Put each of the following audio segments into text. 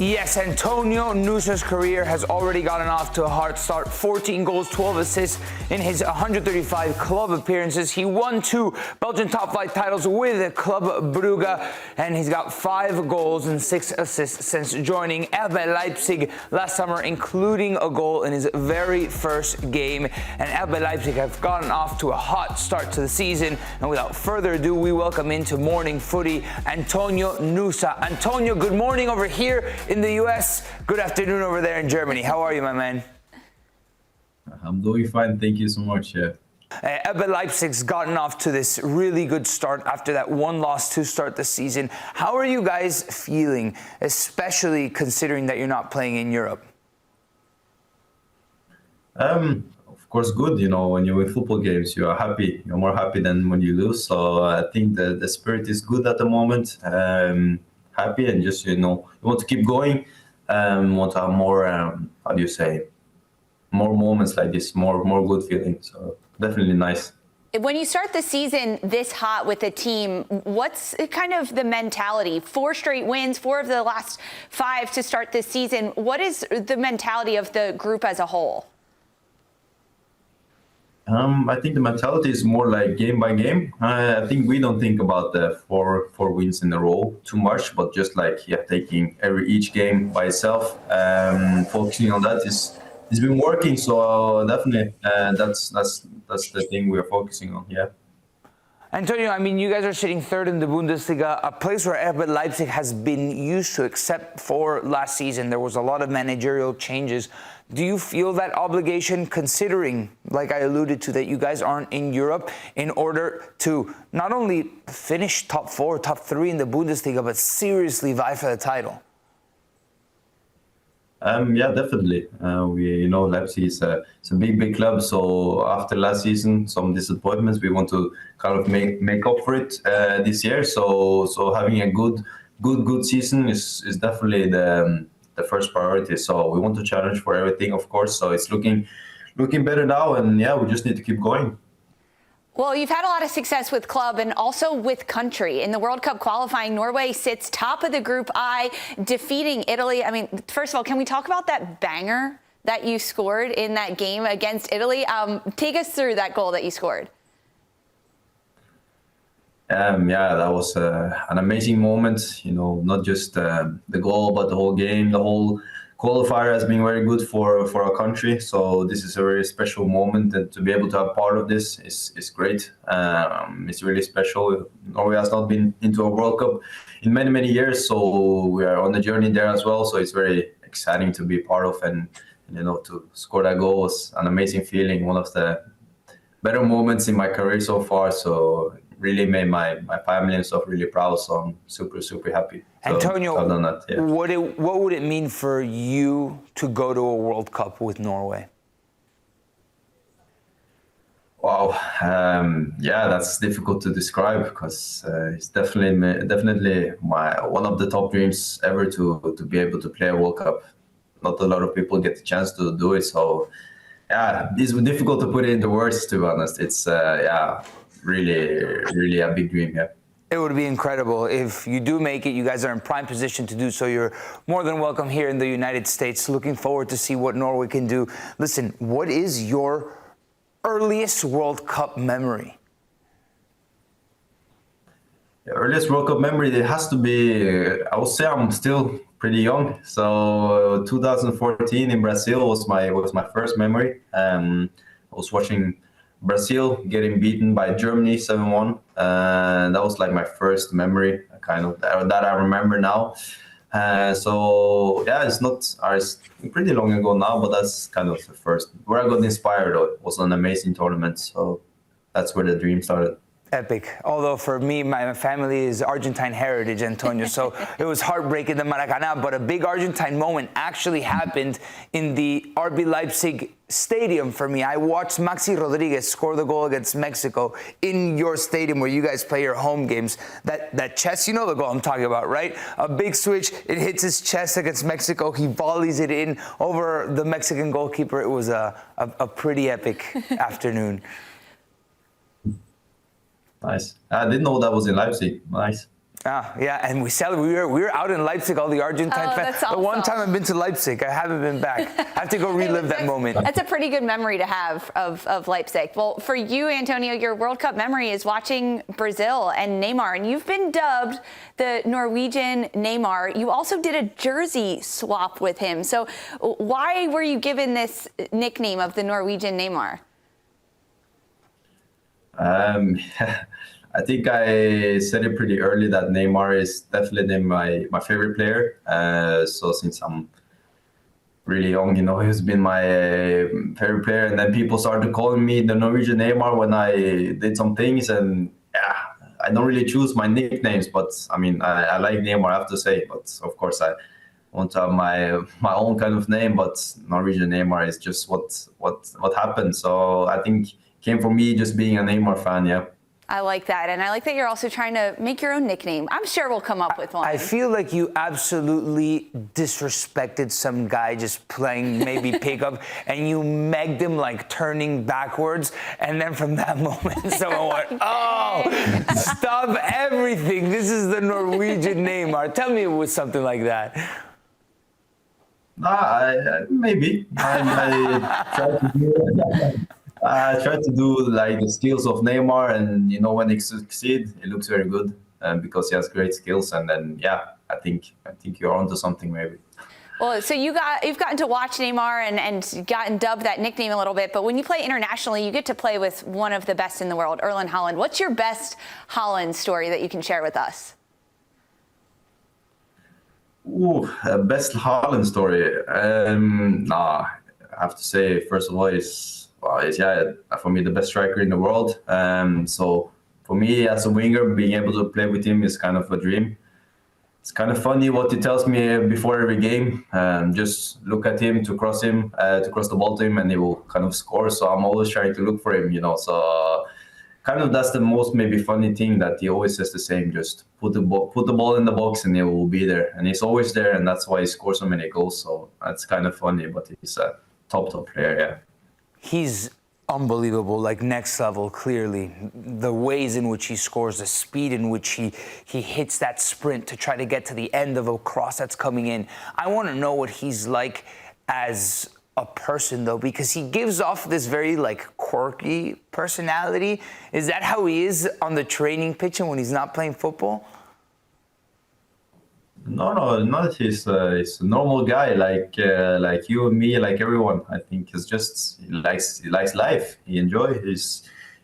Yes, Antonio Nusa's career has already gotten off to a hard start. 14 goals, 12 assists in his 135 club appearances. He won 2 Belgian top-flight titles with Club Brugge, and he's got 5 goals and 6 assists since joining RB Leipzig last summer, including a goal in his very first game. And RB Leipzig have gotten off to a hot start to the season. And without further ado, we welcome into Morning Footy Antonio Nusa. Antonio, good morning over here in the US. Good afternoon over there in Germany. How are you, my man? I'm doing fine. Thank you so much. RB Leipzig's gotten off to this really good start after that one loss to start the season. How are you guys feeling, especially considering that you're not playing in Europe? Of course, good. You know, when you win football games, you are happy. You're more happy than when you lose. So I think the spirit is good at the moment. Happy and just, you want to keep going. Want to have more, more moments like this, more good feelings. So definitely nice. When you start the season this hot with the team, what's kind of the mentality? 4 straight wins, 4 of the last 5 to start this season. What is the mentality of the group as a whole? I think the mentality is more like game by game. I think we don't think about the four wins in a row too much, but just like taking each game by itself, focusing on that it's been working. So definitely, that's the thing we are focusing on. Yeah. Antonio, I mean, you guys are sitting 3rd in the Bundesliga, a place where RB Leipzig has been used to, except for last season. There was a lot of managerial changes. Do you feel that obligation, considering, like I alluded to, that you guys aren't in Europe, in order to not only finish top 4, top 3 in the Bundesliga, but seriously vie for the title? Yeah, definitely. Leipzig is a big club. So after last season, some disappointments, we want to kind of make up for it this year. So having a good season is definitely the first priority. So we want to challenge for everything, of course. So it's looking better now, and we just need to keep going. Well, you've had a lot of success with club and also with country. In the World Cup qualifying, Norway sits top of the Group I, defeating Italy. I mean, first of all, can we talk about that banger that you scored in that game against Italy? Take us through that goal that you scored. That was an amazing moment. Not just the goal, but the whole game, the whole qualifier has been very good for our country. So this is a very special moment, and to be able to have part of this is great. It's really special. Norway has not been into a World Cup in many years, so we are on the journey there as well. So it's very exciting to be part of, and to score that goal was an amazing feeling. One of the better moments in my career so far. So really made my family and stuff really proud. So I'm super happy. Antonio, I've done that, yeah. What would it mean for you to go to a World Cup with Norway? Wow, that's difficult to describe, because it's definitely one of the top dreams ever to be able to play a World Cup. Not a lot of people get the chance to do it, so it's difficult to put it into words, to be honest. It's really a big dream. Yeah. It would be incredible if you do make it. You guys are in prime position to do so. You're more than welcome here in the United States. Looking forward to see what Norway can do. Listen, what is your earliest World Cup memory? The earliest World Cup memory, it has to be, I would say I'm still pretty young. So 2014 in Brazil was my first memory. I was watching Brazil getting beaten by Germany 7-1. That was like my first memory, kind of that I remember now. It's pretty long ago now, but that's kind of the first where I got inspired. It was an amazing tournament, so that's where the dream started. Epic. Although for me, my family is Argentine heritage, Antonio, so it was heartbreaking, the Maracanã, but a big Argentine moment actually happened in the RB Leipzig stadium for me. I watched Maxi Rodriguez score the goal against Mexico in your stadium where you guys play your home games. That chest, you know the goal I'm talking about, right? A big switch, it hits his chest against Mexico. He volleys it in over the Mexican goalkeeper. It was a pretty epic afternoon. Nice. I didn't know that was in Leipzig. Nice. Yeah, and we were out in Leipzig, all the Argentine fans. That's The one awesome. time I've been to Leipzig, I haven't been back. I have to go relive that moment. That's a pretty good memory to have of Leipzig. Well, for you, Antonio, your World Cup memory is watching Brazil and Neymar, and you've been dubbed the Norwegian Neymar. You also did a jersey swap with him. So why were you given this nickname of the Norwegian Neymar? I think I said it pretty early that Neymar is definitely my favorite player. So since I'm really young, he's been my favorite player. And then people started calling me the Norwegian Neymar when I did some things. And yeah, I don't really choose my nicknames, but I mean, I like Neymar, I have to say. But of course, I want to have my own kind of name. But Norwegian Neymar is just what happened. So I think it came from me just being a Neymar fan, yeah. I like that. And I like that you're also trying to make your own nickname. I'm sure we'll come up with one. I feel like you absolutely disrespected some guy just playing maybe pickup, and you megged him like turning backwards. And then from that moment, someone went, oh, stop everything. This is the Norwegian Neymar. Tell me it was something like that. Maybe. I try to do like the skills of Neymar, and when he succeeds, it looks very good because he has great skills. And then I think you're onto something maybe. Well, so you've gotten to watch Neymar and gotten dubbed that nickname a little bit, but when you play internationally, you get to play with one of the best in the world, Erling Haaland. What's your best Haaland story that you can share with us? Best Haaland story. I have to say, first of all, for me the best striker in the world. So for me as a winger, being able to play with him is kind of a dream. It's kind of funny what he tells me before every game. Just look at him to cross the ball to him, and he will kind of score. So I'm always trying to look for him, So kind of that's the most maybe funny thing, that he always says the same. Just put the ball in the box and he will be there, and he's always there, and that's why he scores so many goals. So that's kind of funny, but he's a top player, yeah. He's unbelievable, like next level, clearly. The ways in which he scores, the speed in which he hits that sprint to try to get to the end of a cross that's coming in. I want to know what he's like as a person, though, because he gives off this very, quirky personality. Is that how he is on the training pitch and when he's not playing football? No, not he's a normal guy like you and me, like everyone. I think he likes life. He enjoys.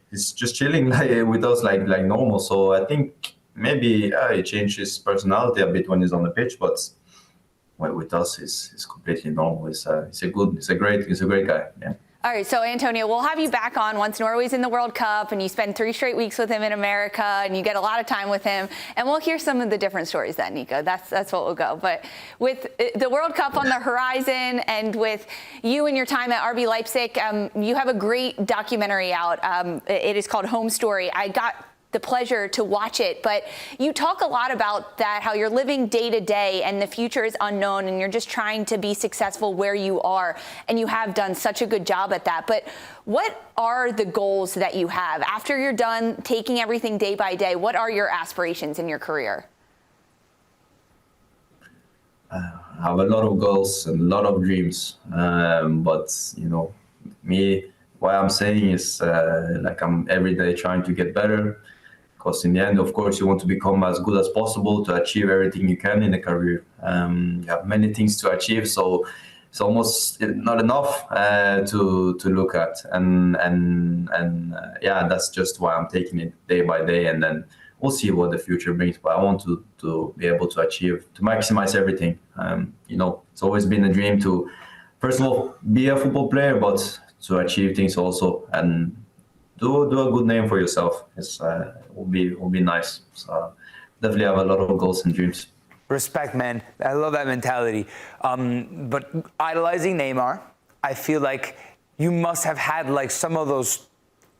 He's just chilling with us like normal. So I think maybe he changed his personality a bit when he's on the pitch, but with us, he's completely normal. He's a great guy. Yeah. All right, so Antonio, we'll have you back on once Norway's in the World Cup and you spend 3 straight weeks with him in America and you get a lot of time with him, and we'll hear some of the different stories then, Nico. That's what we'll go. But with the World Cup on the horizon and with you and your time at RB Leipzig, you have a great documentary out. It is called Home Story. I got the pleasure to watch it, but you talk a lot about that, how you're living day to day and the future is unknown and you're just trying to be successful where you are, and you have done such a good job at that. But what are the goals that you have after you're done taking everything day by day? What are your aspirations in your career? I have a lot of goals and a lot of dreams, but me, what I'm saying is I'm every day trying to get better. Because in the end, of course, you want to become as good as possible to achieve everything you can in a career. You have many things to achieve, so it's almost not enough to look at. And that's just why I'm taking it day by day, and then we'll see what the future brings. But I want to be able to maximize everything. It's always been a dream to, first of all, be a football player, but to achieve things also, and do a good name for yourself. Will be nice. So definitely have a lot of goals and dreams. Respect, man. I love that mentality. But idolizing Neymar, I feel like you must have had some of those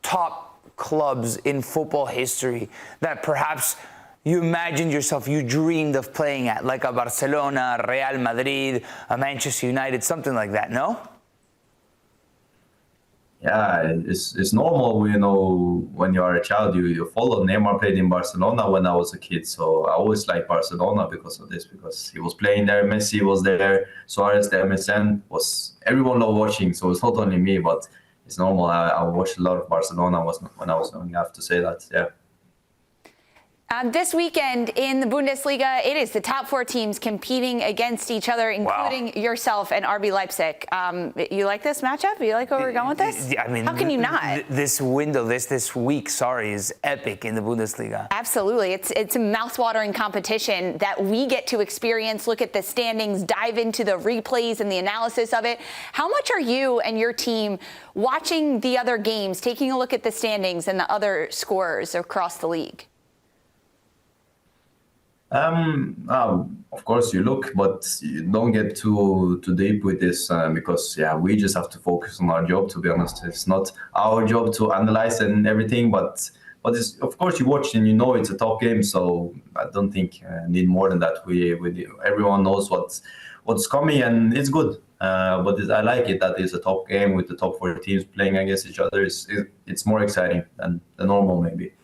top clubs in football history that perhaps you imagined yourself, you dreamed of playing at, like a Barcelona, Real Madrid, a Manchester United, something like that, no? Yeah, it's normal. You know, when you are a child, you follow. Neymar played in Barcelona when I was a kid, so I always liked Barcelona because of this. Because he was playing there, Messi was there, Suarez, the MSN was everyone loved watching. So it's not only me, but it's normal. I watched a lot of Barcelona when I was young. I have to say that. Yeah. This weekend in the Bundesliga, it is the top 4 teams competing against each other, including yourself and RB Leipzig. You like this matchup? You like where we're going with this? I mean, how can you not? This window, this week, is epic in the Bundesliga. Absolutely. It's a mouthwatering competition that we get to experience, look at the standings, dive into the replays and the analysis of it. How much are you and your team watching the other games, taking a look at the standings and the other scores across the league? Of course you look, but you don't get too deep with this because we just have to focus on our job. To be honest, it's not our job to analyze and everything, but it's, of course you watch and you know it's a top game. So I don't think need more than that. Everyone knows what's coming and it's good. But I like it that it's a top game with the top 4 teams playing against each other. It's more exciting than the normal maybe.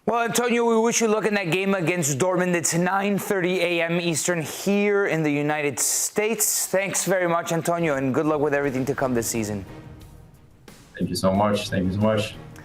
Well, Antonio, we wish you luck in that game against Dortmund. It's 9:30 a.m. Eastern here in the United States. Thanks very much, Antonio, and good luck with everything to come this season. Thank you so much. Thank you so much.